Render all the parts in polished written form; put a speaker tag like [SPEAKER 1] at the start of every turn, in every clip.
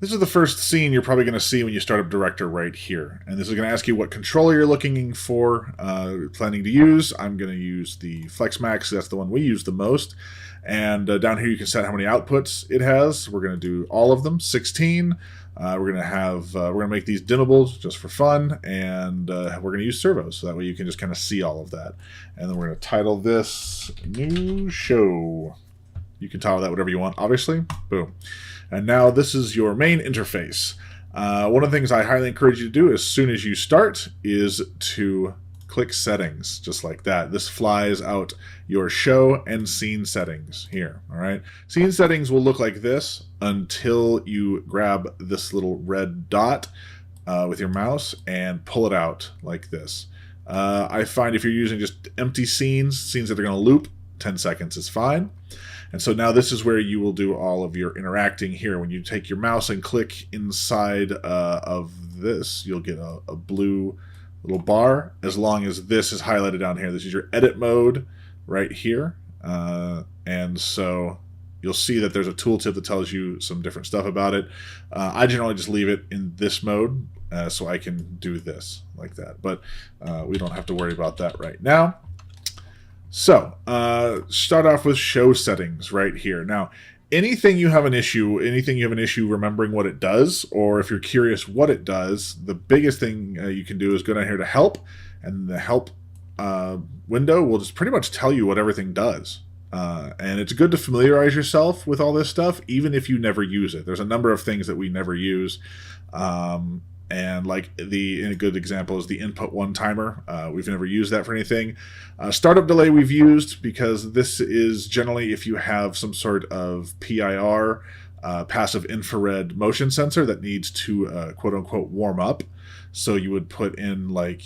[SPEAKER 1] This is the first scene you're probably going to see when you start up Director right here. And this is going to ask you what controller you're looking for, planning to use. I'm going to use the FlexMax. That's the one we use the most. And down here you can set how many outputs it has. We're going to do all of them, 16. We're gonna make these dimmables just for fun, and we're gonna use servos, so that way you can just kind of see all of that. And then we're gonna title this New Show. You can title that whatever you want, obviously. Boom. And now this is your main interface. One of the things I highly encourage you to do as soon as you start is to click settings, just like that. This flies out your show and scene settings here, all right? Scene settings will look like this until you grab this little red dot with your mouse and pull it out like this. I find if you're using just empty scenes that are going to loop, 10 seconds is fine. And so now this is where you will do all of your interacting here. When you take your mouse and click inside of this, you'll get a blue little bar as long as this is highlighted down here. This is your edit mode right here. And so you'll see that there's a tooltip that tells you some different stuff about it. I generally just leave it in this mode so I can do this like that. But we don't have to worry about that right now. So, start off with show settings right here. Now, anything you have an issue remembering what it does, or if you're curious what it does, the biggest thing you can do is go down here to help, and the help window will just pretty much tell you what everything does. And it's good to familiarize yourself with all this stuff, even if you never use it. There's a number of things that we never use. And like a good example is the input one timer. We've never used that for anything. Startup delay we've used because this is generally if you have some sort of PIR, passive infrared motion sensor that needs to quote unquote warm up. So you would put in like,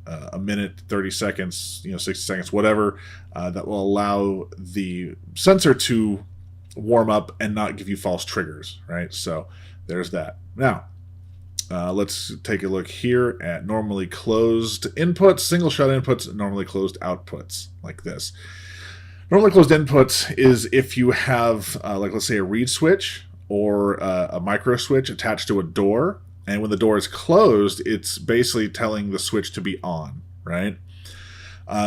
[SPEAKER 1] a minute, 30 seconds, 60 seconds, whatever, that will allow the sensor to warm up and not give you false triggers, right? So there's that. Now, let's take a look here at normally closed inputs, single shot inputs, and normally closed outputs, like this. Normally closed inputs is if you have, like let's say a reed switch or a micro switch attached to a door, and when the door is closed, it's basically telling the switch to be on, right?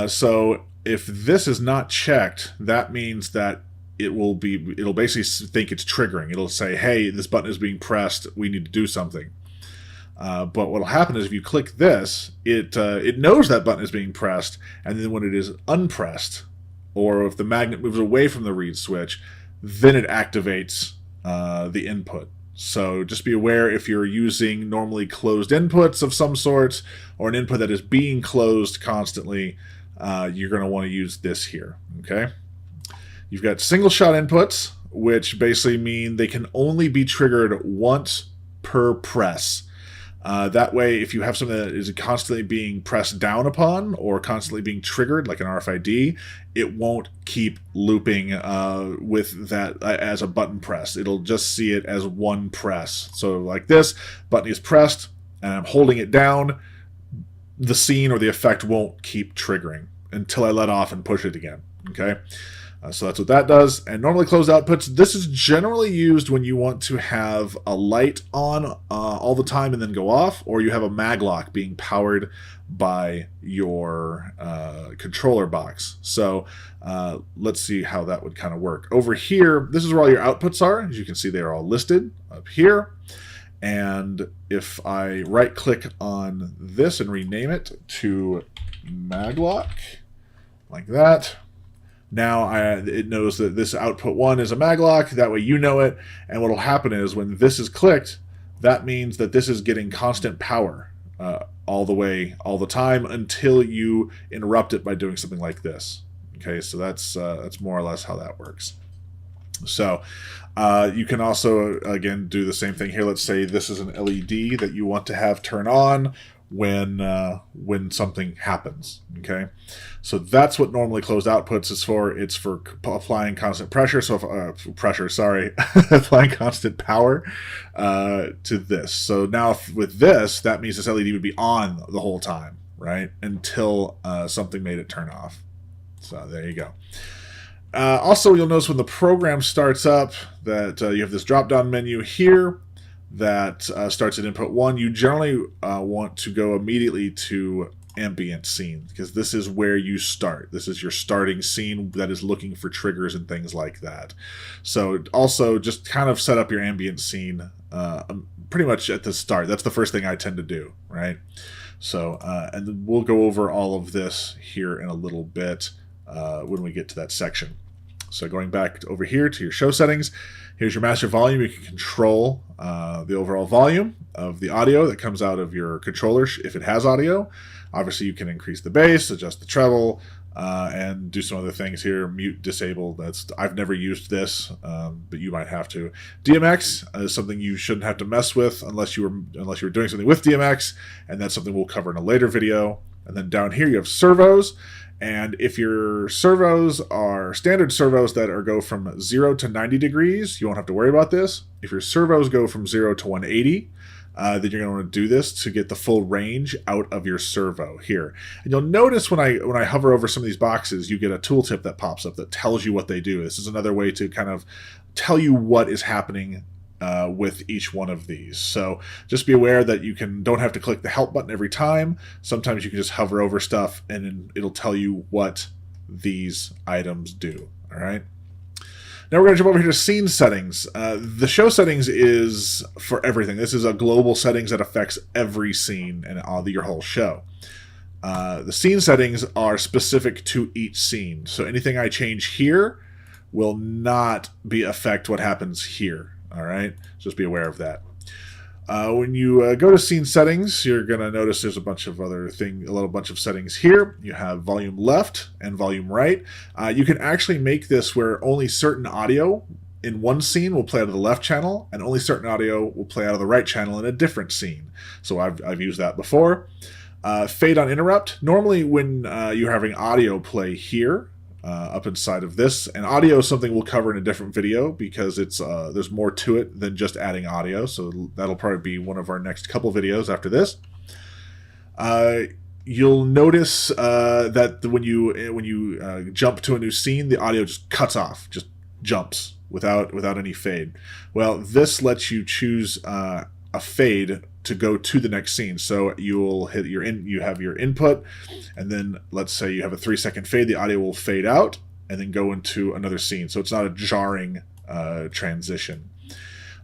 [SPEAKER 1] So if this is not checked, that means that it'll basically think it's triggering. It'll say, hey, this button is being pressed, we need to do something. But what will happen is if you click this, it knows that button is being pressed, and then when it is unpressed, or if the magnet moves away from the reed switch, then it activates the input. So just be aware if you're using normally closed inputs of some sort, or an input that is being closed constantly, you're going to want to use this here, okay? You've got single shot inputs, which basically mean they can only be triggered once per press. That way, if you have something that is constantly being pressed down upon or constantly being triggered, like an RFID, it won't keep looping with that as a button press. It'll just see it as one press. So like this, button is pressed, and I'm holding it down, the scene or the effect won't keep triggering until I let off and push it again, okay? So that's what that does. And normally closed outputs, this is generally used when you want to have a light on all the time and then go off, or you have a mag lock being powered by your controller box. So let's see how that would kind of work. Over here, this is where all your outputs are. As you can see, they are all listed up here. And if I right click on this and rename it to mag lock, like that, now it knows that this output 1 is a maglock. That way you know it. And what will happen is when this is clicked, that means that this is getting constant power all the way, all the time, until you interrupt it by doing something like this. Okay, so that's more or less how that works. So you can also, again, do the same thing here. Let's say this is an LED that you want to have turn on when something happens, okay? So that's what normally closed outputs is for. It's for applying constant pressure, so applying constant power to this. So now with this, that means this LED would be on the whole time, right? Until something made it turn off. So there you go. Also, you'll notice when the program starts up that you have this drop-down menu here. that starts at input 1, you generally want to go immediately to ambient scene, because this is where you start. This is your starting scene that is looking for triggers and things like that. So also just kind of set up your ambient scene pretty much at the start. That's the first thing I tend to do, right? So and we'll go over all of this here in a little bit when we get to that section. So going back over here to your show settings, here's your master volume. You can control the overall volume of the audio that comes out of your controller if it has audio. Obviously, you can increase the bass, adjust the treble, and do some other things here. Mute, disable. I've never used this, but you might have to. DMX is something you shouldn't have to mess with unless you were doing something with DMX, and that's something we'll cover in a later video. And then down here you have servos. And if your servos are standard servos that go from 0 to 90 degrees, you won't have to worry about this. If your servos go from 0 to 180, then you're going to want to do this to get the full range out of your servo here. And you'll notice when I hover over some of these boxes, you get a tooltip that pops up that tells you what they do. This is another way to kind of tell you what is happening with each one of these. So just be aware that you don't have to click the help button every time. Sometimes you can just hover over stuff and it'll tell you what these items do. All right. Now we're going to jump over here to scene settings. The show settings is for everything. This is a global settings that affects every scene and your whole show. The scene settings are specific to each scene. So anything I change here will not affect what happens here. All right, just be aware of that. When you go to scene settings, you're going to notice there's a bunch of settings here. You have volume left and volume right. You can actually make this where only certain audio in one scene will play out of the left channel, and only certain audio will play out of the right channel in a different scene. So I've used that before. Fade on interrupt. Normally when you're having audio play here, up inside of this, and audio is something we'll cover in a different video because there's more to it than just adding audio, so that'll probably be one of our next couple videos after this. You'll notice that when you jump to a new scene, the audio just cuts off, just jumps without any fade. Well, this lets you choose a fade to go to the next scene. So you'll hit you have your input, and then let's say you have a 3-second fade, the audio will fade out and then go into another scene. So it's not a jarring transition.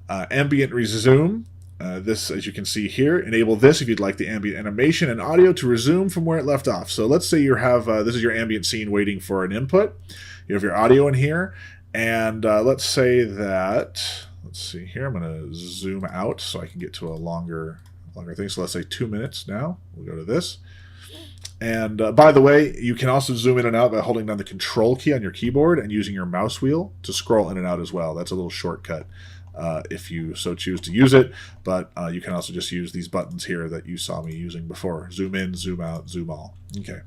[SPEAKER 1] Ambient resume. This, as you can see here, enable this if you'd like the ambient animation and audio to resume from where it left off. So let's say you have this is your ambient scene waiting for an input. You have your audio in here, and let's say that. Let's see here. I'm going to zoom out so I can get to a longer thing. So let's say 2 minutes now. We'll go to this. And by the way, you can also zoom in and out by holding down the control key on your keyboard and using your mouse wheel to scroll in and out as well. That's a little shortcut if you so choose to use it. But you can also just use these buttons here that you saw me using before. Zoom in, zoom out, zoom all. Okay.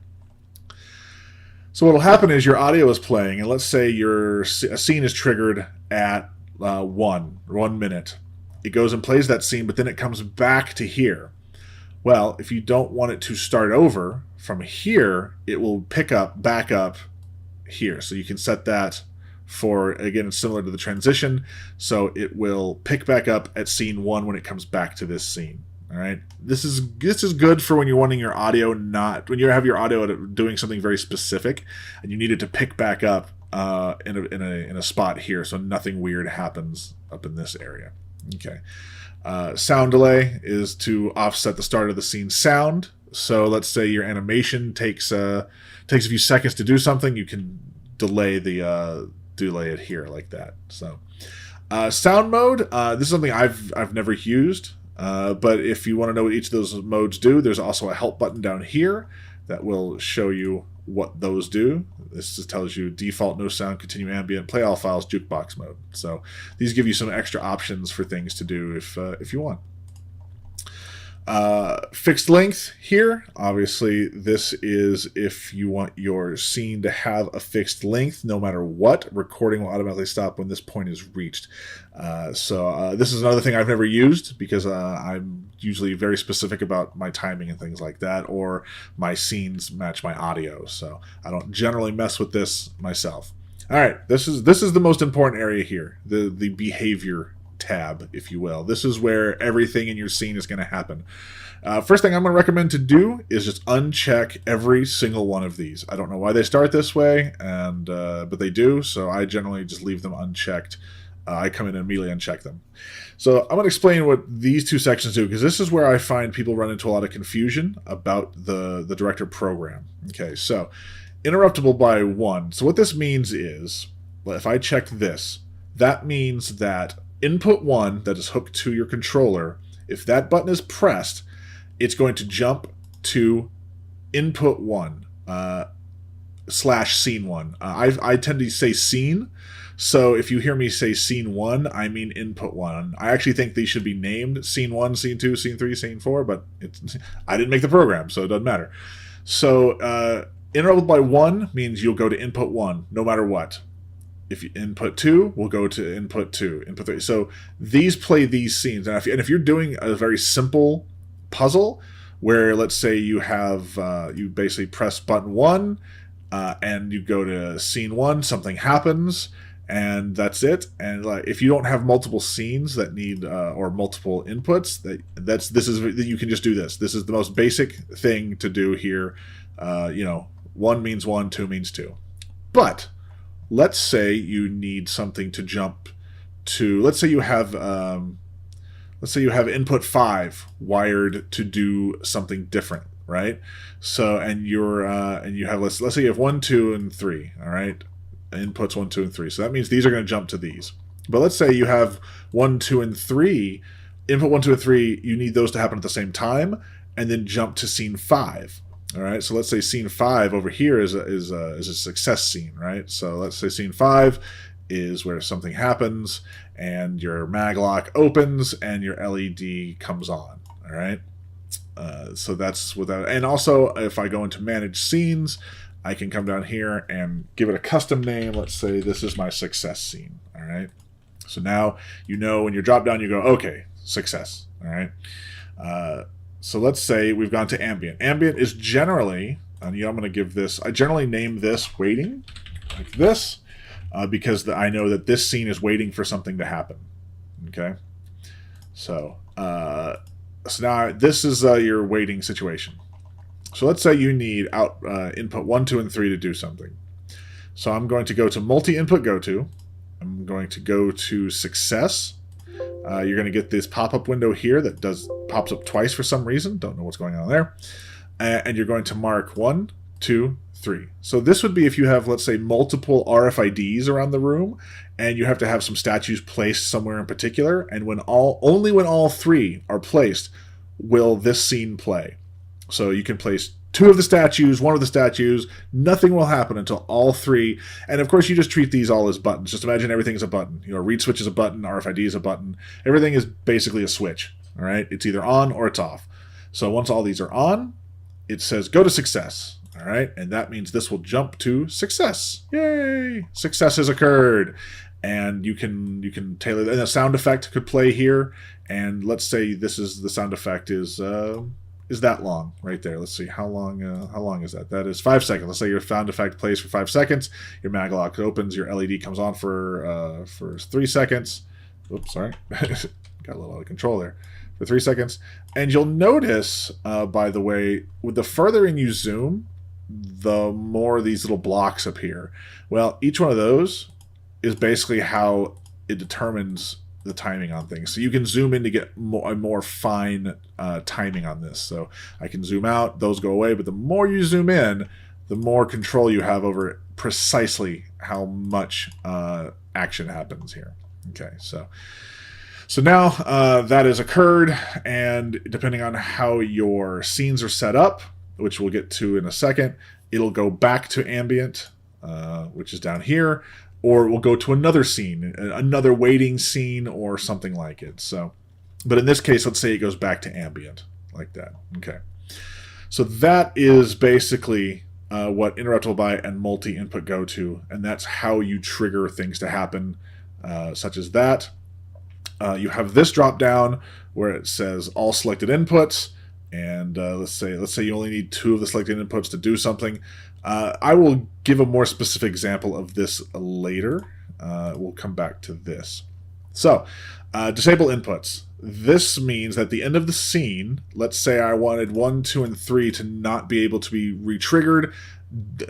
[SPEAKER 1] So what will happen is your audio is playing, and let's say a scene is triggered at 1 minute. It goes and plays that scene, but then it comes back to here. Well, if you don't want it to start over from here, it will back up here. So you can set that for, again, it's similar to the transition. So it will pick back up at scene 1 when it comes back to this scene. All right. This is good for when you're wanting your audio when you have your audio doing something very specific and you need it to pick back up in a spot here, so nothing weird happens up in this area. Okay. Sound delay is to offset the start of the scene sound. So let's say your animation takes a few seconds to do something, you can delay it here like that. So sound mode. This is something I've never used, but if you want to know what each of those modes do, there's also a help button down here that will show you what those do. This just tells you default, no sound, continue ambient, play all files, jukebox mode. So these give you some extra options for things to do if you want. Fixed length here, obviously this is if you want your scene to have a fixed length no matter what. Recording will automatically stop when this point is reached. So this is another thing I've never used because I'm usually very specific about my timing and things like that, or my scenes match my audio, so I don't generally mess with this myself. All right, this is the most important area here, the behavior tab, if you will. This is where everything in your scene is going to happen. First thing I'm going to recommend to do is just uncheck every single one of these. I don't know why they start this way, but they do, so I generally just leave them unchecked. I come in and immediately uncheck them. So I'm going to explain what these two sections do, because this is where I find people run into a lot of confusion about the director program. Okay, so interruptible by 1. So what this means is, if I check this, that means that input 1 that is hooked to your controller, if that button is pressed, it's going to jump to input 1 / scene 1. I tend to say scene, so if you hear me say scene 1, I mean input 1. I actually think these should be named scene 1, scene 2, scene 3, scene 4, but I didn't make the program, so it doesn't matter. So interrupted by 1 means you'll go to input 1 no matter what. If you input 2, we'll go to input 2, input 3. So these play these scenes, and if you're doing a very simple puzzle where, let's say, you have you basically press button 1 and you go to scene 1, something happens, and that's it. And if you don't have multiple scenes that need or multiple inputs, you can just do this. This is the most basic thing to do here. 1 means 1, 2 means 2. But let's say you need something to jump to. Let's say you have input 5 wired to do something different, right? So and you have let's say you have 1, 2, and 3. All right, inputs 1, 2, and 3. So that means these are going to jump to these. But let's say you have 1, 2, and 3. Input 1, 2, and 3. You need those to happen at the same time, and then jump to scene 5. All right, so let's say scene 5 over here is a success scene, right? So let's say scene 5 is where something happens and your mag lock opens and your LED comes on. All right, so that's without. And also, if I go into manage scenes, I can come down here and give it a custom name. Let's say this is my success scene. All right, so now when you drop down, you go, okay, success. All right. So let's say we've gone to ambient. Ambient is generally, I'm going to give this, I generally name this waiting, like this, because I know that this scene is waiting for something to happen. Okay? So now this is your waiting situation. So let's say you need input 1, 2, and 3 to do something. So I'm going to go to multi-input go to. I'm going to go to success. You're going to get this pop-up window here that pops up twice for some reason. Don't know what's going on there. And you're going to mark 1, 2, 3. So this would be if you have, let's say, multiple RFIDs around the room, and you have to have some statues placed somewhere in particular. And only when all 3 are placed will this scene play. So you can place 2 of the statues, 1 of the statues. Nothing will happen until all 3. And of course, you just treat these all as buttons. Just imagine everything is a button. Read switch is a button, RFID is a button. Everything is basically a switch. All right, it's either on or it's off. So once all these are on, it says go to success. All right, and that means this will jump to success. Yay! Success has occurred. And you can tailor, and a sound effect could play here. And let's say the sound effect is that long right there. Let's see how long is that? That is 5 seconds. Let's say your sound effect plays for 5 seconds. Your mag lock opens. Your LED comes on for 3 seconds. Oops, sorry, got a little out of control there. For 3 seconds, and you'll notice, by the way, with the further in you zoom, the more these little blocks appear. Well, each one of those is basically how it determines the timing on things. So you can zoom in to get a more fine timing on this. So I can zoom out, those go away, but the more you zoom in, the more control you have over precisely how much action happens here. Okay, so now that has occurred, and depending on how your scenes are set up, which we'll get to in a second, it'll go back to ambient, which is down here, or we'll go to another scene, another waiting scene, or something like it. So, but in this case, let's say it goes back to ambient, like that. Okay. So that is basically what interruptible by and multi-input go to, and that's how you trigger things to happen, such as that. You have this drop down where it says all selected inputs, and let's say you only need 2 of the selected inputs to do something. I will give a more specific example of this later. We'll come back to this. So, disable inputs. This means that at the end of the scene, let's say I wanted 1, 2, and 3 to not be able to be re-triggered.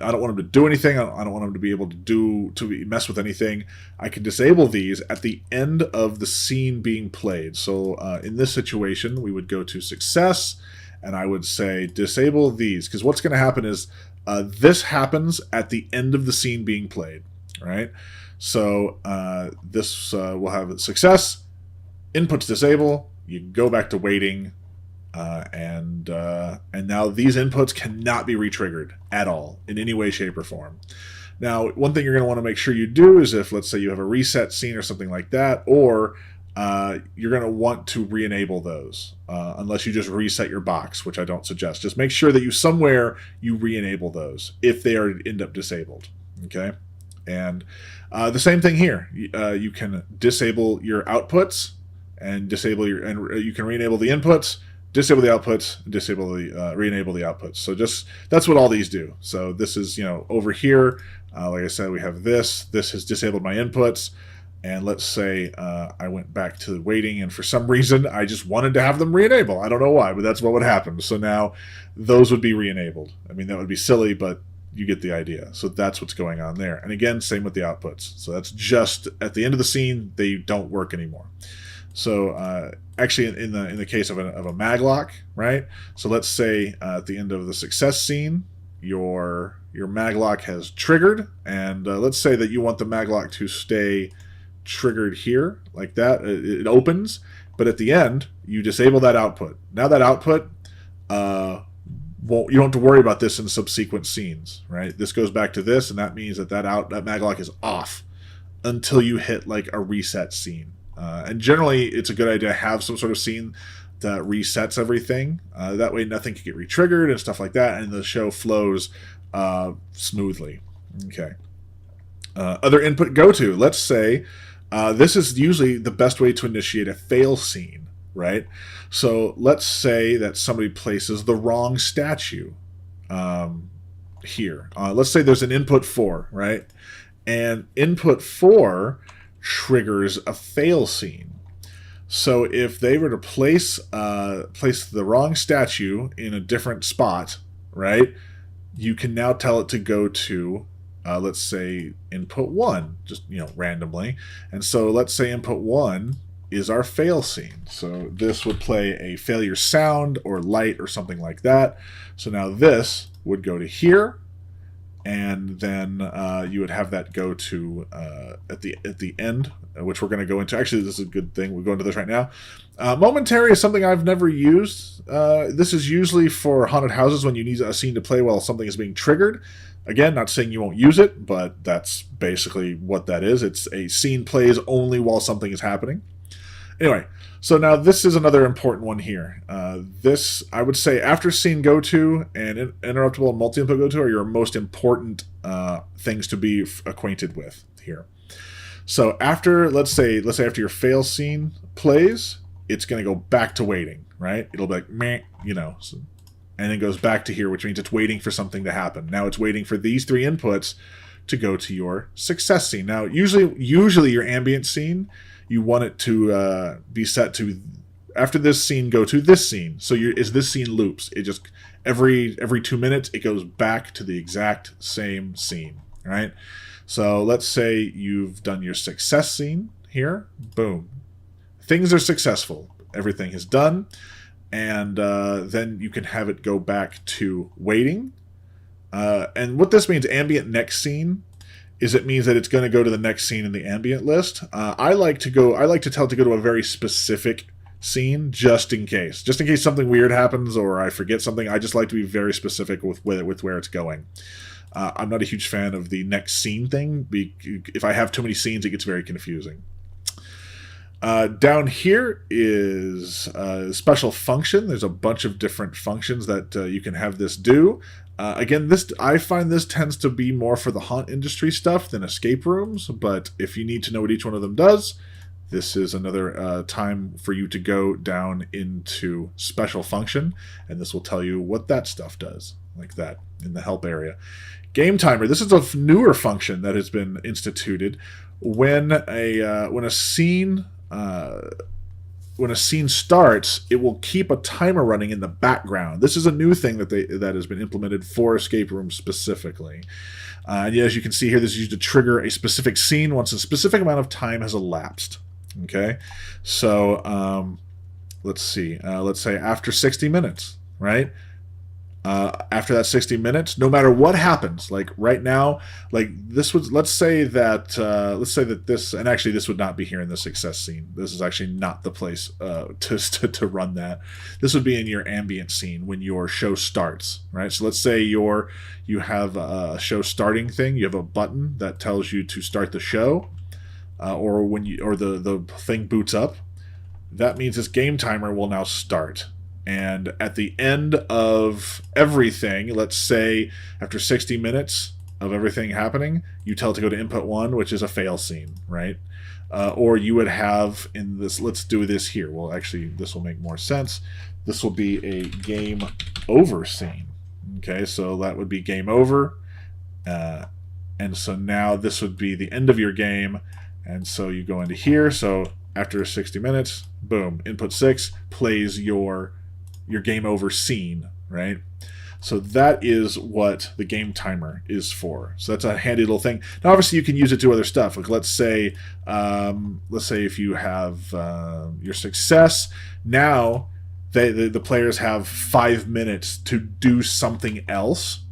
[SPEAKER 1] I don't want them to do anything. I don't want them to be able to mess with anything. I can disable these at the end of the scene being played. So in this situation, we would go to success, and I would say disable these, because what's going to happen is this happens at the end of the scene being played, right? So this will have success, inputs disable, you go back to waiting, and now these inputs cannot be re-triggered at all in any way, shape, or form. Now, one thing you're going to want to make sure you do is if, let's say, you have a reset scene or something like that, or you're going to want to re-enable those, unless you just reset your box, which I don't suggest. Just make sure that you re-enable those if they end up disabled. Okay, and the same thing here. You can disable your outputs and you can re-enable the inputs. Disable the outputs, re-enable the outputs. So that's what all these do. So this is, over here, like I said, we have this. This has disabled my inputs. And let's say I went back to waiting, and for some reason, I just wanted to have them re-enable. I don't know why, but that's what would happen. So now those would be re-enabled. I mean, that would be silly, but you get the idea. So that's what's going on there. And again, same with the outputs. So that's just at the end of the scene, they don't work anymore. So actually, in the case of a maglock, right? So let's say at the end of the success scene, your maglock has triggered, and let's say that you want the maglock to stay triggered here, like that. It opens, but at the end, you disable that output. Now that output, you don't have to worry about this in subsequent scenes, right? This goes back to this, and that means that maglock is off until you hit like a reset scene. And generally, it's a good idea to have some sort of scene that resets everything. That way, nothing can get re-triggered and stuff like that, and the show flows smoothly. Okay. Other input go-to. Let's say this is usually the best way to initiate a fail scene, right? So let's say that somebody places the wrong statue here. Let's say there's an input 4, right? And input 4 triggers a fail scene. So if they were to place the wrong statue in a different spot, right, you can now tell it to go to let's say input 1, just randomly. And so let's say input 1 is our fail scene. So this would play a failure sound or light or something like that. So now this would go to here, and then you would have that go to at the end, which we're going to go into. Actually, this is a good thing. We'll go into this right now. Momentary is something I've never used. This is usually for haunted houses when you need a scene to play while something is being triggered. Again, not saying you won't use it, but that's basically what that is. It's a scene plays only while something is happening. Anyway, so now this is another important one here. This, I would say, after scene go-to and interruptible and multi-input go-to are your most important things to be acquainted with here. So after, let's say after your fail scene plays, it's going to go back to waiting, right? It'll be like, meh, and then goes back to here, which means it's waiting for something to happen. Now it's waiting for these 3 inputs to go to your success scene. Now, usually your ambient scene, you want it to be set to, after this scene, go to this scene. So this scene loops. It just, every 2 minutes, it goes back to the exact same scene, right? So let's say you've done your success scene here. Boom. Things are successful. Everything is done. And then you can have it go back to waiting. And what this means, ambient next scene, is it means that it's going to go to the next scene in the ambient list. I like to tell it to go to a very specific scene just in case something weird happens or I forget something. I just like to be very specific with where it's going. I'm not a huge fan of the next scene thing. If I have too many scenes, it gets very confusing. Down here is a special function. There's a bunch of different functions that you can have this do. Again, I find this tends to be more for the haunt industry stuff than escape rooms, but if you need to know what each one of them does, this is another time for you to go down into special function, and this will tell you what that stuff does, like that, in the help area. Game timer. This is a newer function that has been instituted when a scene when a scene starts, it will keep a timer running in the background. This is a new thing that has been implemented for escape rooms specifically. And as you can see here, this is used to trigger a specific scene once a specific amount of time has elapsed. Okay, so let's see. Let's say after 60 minutes, right? After that 60 minutes, no matter what happens, like right now, like this was, let's say that this, and actually this would not be here in the success scene. This is actually not the place to run that. This would be in your ambient scene when your show starts, right? So let's say you have a show starting thing. You have a button that tells you to start the show, or when the thing boots up. That means this game timer will now start. And at the end of everything, let's say after 60 minutes of everything happening, you tell it to go to input 1, which is a fail scene, right? Or you would have in this, let's do this here. Well, actually, this will make more sense. This will be a game over scene. Okay, so that would be game over. And so now this would be the end of your game. And so you go into here. So after 60 minutes, boom, input 6 plays your game over scene, right? So that is what the game timer is for. So that's a handy little thing. Now, obviously, you can use it to other stuff. Like let's say if you have your success, now the players have 5 minutes to do something else,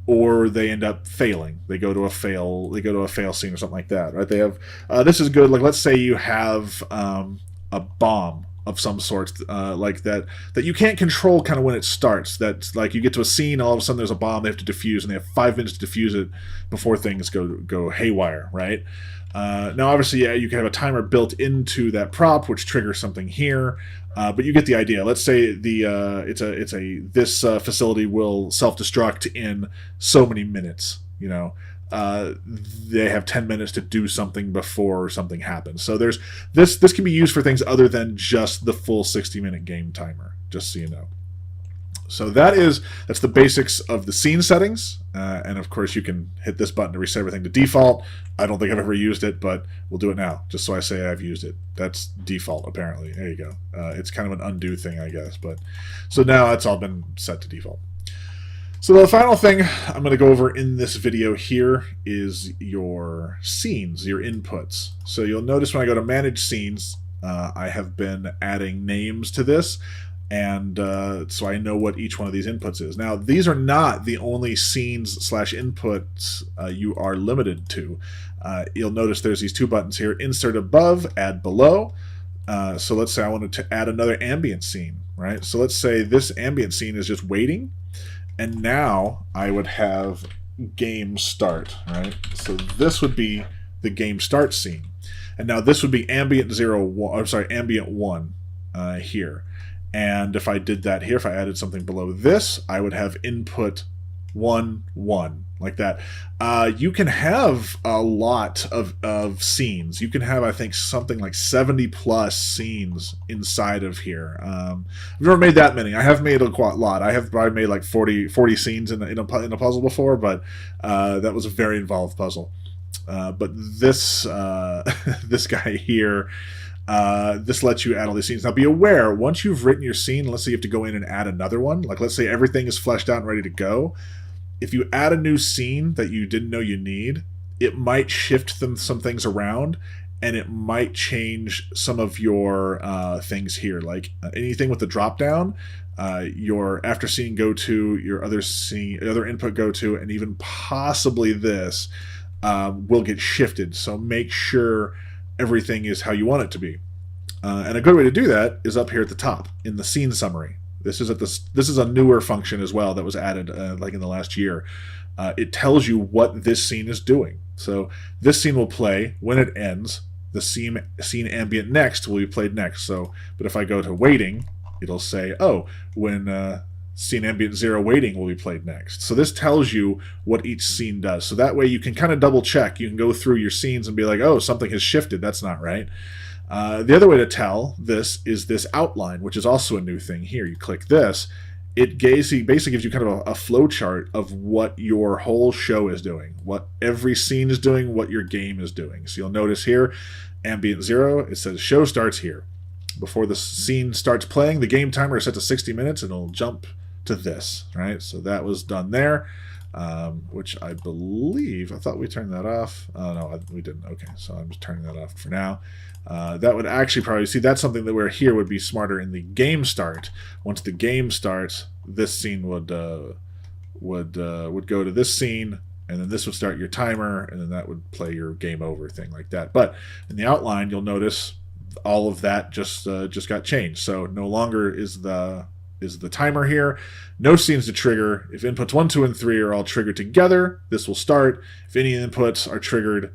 [SPEAKER 1] or they end up failing. They go to a fail scene or something like that, right? They have this is good. Like let's say you have a bomb of some sort, like that you can't control kind of when it starts. That's like you get to a scene, all of a sudden there's a bomb they have to defuse, and they have 5 minutes to defuse it before things go haywire, right? Now, obviously, yeah, you can have a timer built into that prop, which triggers something here, but you get the idea. Let's say this facility will self-destruct in so many minutes, you know. They have 10 minutes to do something before something happens. So there's this can be used for things other than just the full 60-minute game timer, just so you know. So that's the basics of the scene settings, and of course you can hit this button to reset everything to default. I don't think I've ever used it, but we'll do it now, just so I say I've used it. That's default, apparently. There you go. It's kind of an undo thing, I guess, but so now it's all been set to default. So the final thing I'm going to go over in this video here is your scenes, your inputs. So you'll notice when I go to manage scenes, I have been adding names to this, and so I know what each one of these inputs is. Now, these are not the only scenes/inputs you are limited to. You'll notice there's these two buttons here, insert above, add below. So let's say I wanted to add another ambient scene, right? So let's say this ambient scene is just waiting. And now I would have game start, right? So this would be the game start scene. And now this would be ambient 1 here. And if I did that here, if I added something below this, I would have input 1, 1, like that. You can have a lot of scenes. You can have, I think, something like 70 plus scenes inside of here. I've never made that many. I have made a lot. I have probably made like 40 scenes in a puzzle before, but that was a very involved puzzle. But this this guy here, this lets you add all these scenes. Now be aware, once you've written your scene, let's say you have to go in and add another one. Like let's say everything is fleshed out and ready to go. If you add a new scene that you didn't know you need, it might shift some things around, and it might change some of your things here. Like anything with the drop down, your after scene go to, your other input go to, and even possibly this will get shifted. So make sure everything is how you want it to be. And a good way to do that is up here at the top in the scene summary. This is a newer function as well that was added like in the last year. It tells you what this scene is doing. So this scene will play when it ends. The scene ambient next will be played next. So, but if I go to waiting, it'll say, oh, when scene ambient 0 waiting will be played next. So this tells you what each scene does. So that way you can kind of double check. You can go through your scenes and be like, oh, something has shifted. That's not right. The other way to tell this is this outline, which is also a new thing here. You click this, it basically gives you kind of a flow chart of what your whole show is doing, what every scene is doing, what your game is doing. So you'll notice here, ambient 0, it says show starts here. Before the scene starts playing, the game timer is set to 60 minutes and it'll jump to this, right? So that was done there, which I believe, I thought we turned that off. Oh, no, we didn't. Okay, so I'm just turning that off for now. That would actually probably, see, that's something that we're here would be smarter in the game start. Once the game starts, this scene would go to this scene, and then this would start your timer, and then that would play your game over thing like that. But in the outline, you'll notice all of that just got changed. So no longer is the timer here. No scenes to trigger. If inputs 1, 2, and 3 are all triggered together, this will start. If any inputs are triggered,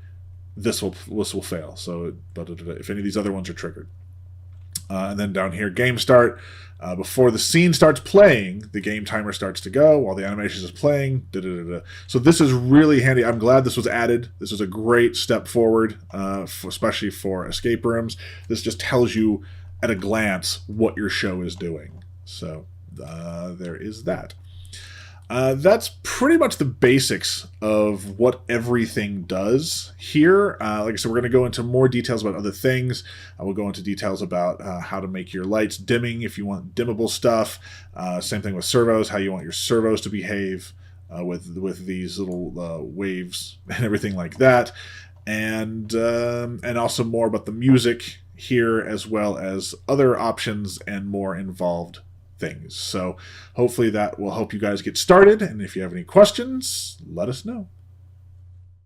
[SPEAKER 1] this will fail. So, but if any of these other ones are triggered, and then down here, game start. Before the scene starts playing, the game timer starts to go while the animation is playing. So this is really handy. I'm glad this was added. This is a great step forward, especially for escape rooms. This just tells you at a glance what your show is doing. So there is that. That's pretty much the basics of what everything does here. Like I said, we're going to go into more details about other things. We'll go into details about how to make your lights dimming if you want dimmable stuff. Same thing with servos, how you want your servos to behave with these little waves and everything like that. And also more about the music here, as well as other options and more involved things. So hopefully that will help you guys get started. And if you have any questions, let us know.